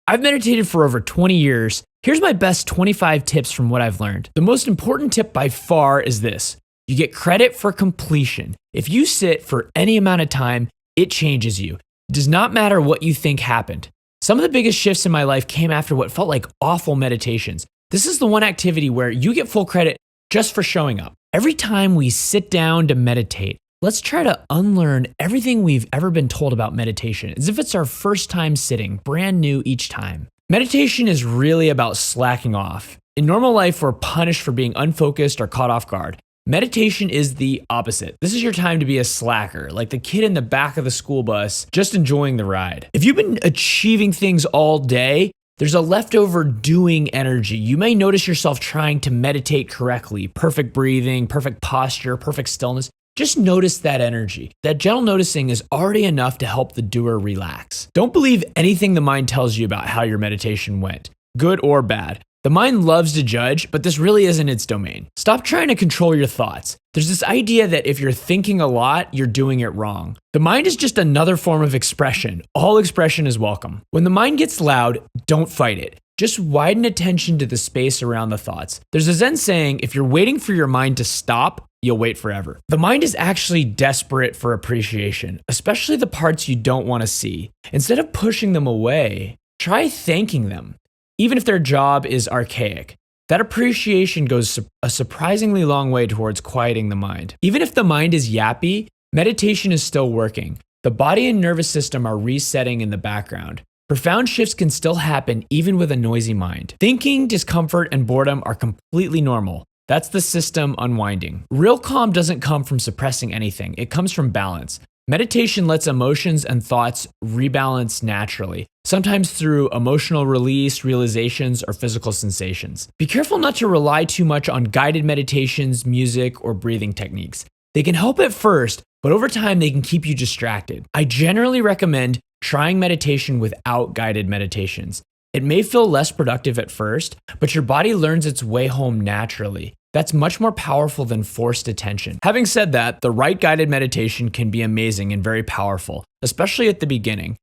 I've meditated for over 20 years. Here's my best 25 tips from what I've learned. The most important tip by far is this: you get credit for completion. If you sit for any amount of time, it changes you. It does not matter what you think happened. Some of the biggest shifts in my life came after what felt like awful meditations. This is the one activity where you get full credit just for showing up. Every time we sit down to meditate, let's try to unlearn everything we've ever been told about meditation, as if it's our first time sitting, brand new each time. Meditation is really about slacking off. In normal life, we're punished for being unfocused or caught off guard. Meditation is the opposite. This is your time to be a slacker, like the kid in the back of the school bus, just enjoying the ride. If you've been achieving things all day, there's a leftover doing energy. You may notice yourself trying to meditate correctly, perfect breathing, perfect posture, perfect stillness. Just notice that energy. That gentle noticing is already enough to help the doer relax. Don't believe anything the mind tells you about how your meditation went, good or bad. The mind loves to judge, but this really isn't its domain. Stop trying to control your thoughts. There's this idea that if you're thinking a lot, you're doing it wrong. The mind is just another form of expression. All expression is welcome. When the mind gets loud, don't fight it. Just widen attention to the space around the thoughts. There's a Zen saying, if you're waiting for your mind to stop, you'll wait forever. The mind is actually desperate for appreciation, especially the parts you don't want to see. Instead of pushing them away, try thanking them, even if their job is archaic. That appreciation goes a surprisingly long way towards quieting the mind. Even if the mind is yappy, meditation is still working. The body and nervous system are resetting in the background. Profound shifts can still happen even with a noisy mind. Thinking, discomfort, and boredom are completely normal. That's the system unwinding. Real calm doesn't come from suppressing anything. It comes from balance. Meditation lets emotions and thoughts rebalance naturally, sometimes through emotional release, realizations, or physical sensations. Be careful not to rely too much on guided meditations, music, or breathing techniques. They can help at first, but over time they can keep you distracted. I generally recommend trying meditation without guided meditations. It may feel less productive at first, but your body learns its way home naturally. That's much more powerful than forced attention. Having said that, the right guided meditation can be amazing and very powerful, especially at the beginning.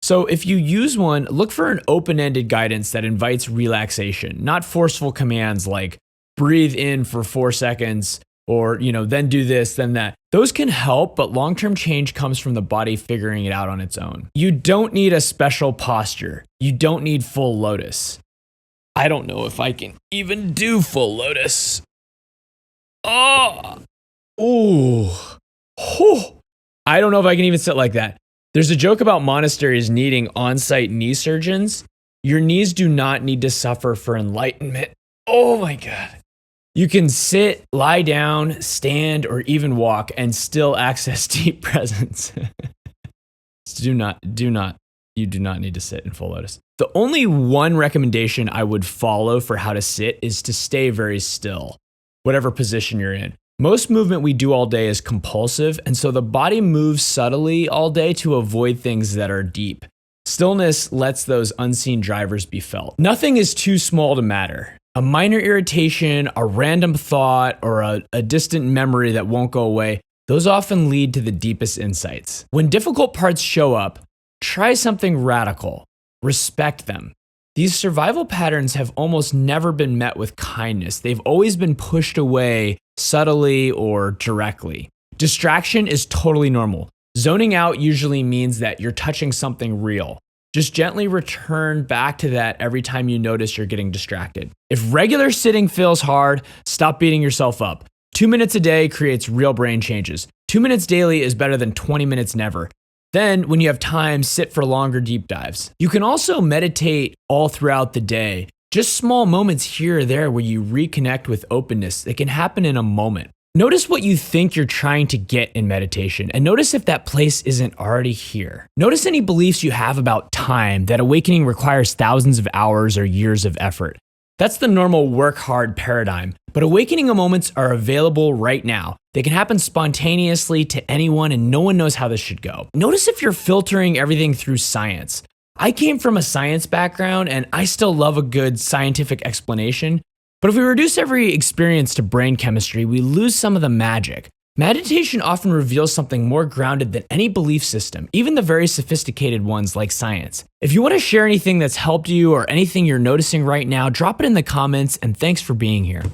So if you use one, look for an open-ended guidance that invites relaxation, not forceful commands like breathe in for 4 seconds or, then do this, then that. Those can help, but long-term change comes from the body figuring it out on its own. You don't need a special posture. You don't need full lotus. I don't know if I can even do full lotus. I don't know if I can even sit like that. There's a joke about monasteries needing on-site knee surgeons. Your knees do not need to suffer for enlightenment. Oh my God. You can sit, lie down, stand, or even walk and still access deep presence. You do not need to sit in full lotus. The only one recommendation I would follow for how to sit is to stay very still, whatever position you're in. Most movement we do all day is compulsive, and so the body moves subtly all day to avoid things that are deep. Stillness lets those unseen drivers be felt. Nothing is too small to matter. A minor irritation, a random thought, or a distant memory that won't go away, those often lead to the deepest insights. When difficult parts show up, try something radical. Respect them. These survival patterns have almost never been met with kindness. They've always been pushed away subtly or directly. Distraction is totally normal. Zoning out usually means that you're touching something real. Just gently return back to that every time you notice you're getting distracted. If regular sitting feels hard, stop beating yourself up. 2 minutes a day creates real brain changes. 2 minutes daily is better than 20 minutes never. Then, when you have time, sit for longer deep dives. You can also meditate all throughout the day. Just small moments here or there where you reconnect with openness. It can happen in a moment. Notice what you think you're trying to get in meditation, and notice if that place isn't already here. Notice any beliefs you have about time, that awakening requires thousands of hours or years of effort. That's the normal work hard paradigm, but awakening moments are available right now. They can happen spontaneously to anyone, and no one knows how this should go. Notice if you're filtering everything through science. I came from a science background, and I still love a good scientific explanation. But if we reduce every experience to brain chemistry, we lose some of the magic. Meditation often reveals something more grounded than any belief system, even the very sophisticated ones like science. If you want to share anything that's helped you or anything you're noticing right now, drop it in the comments, and thanks for being here.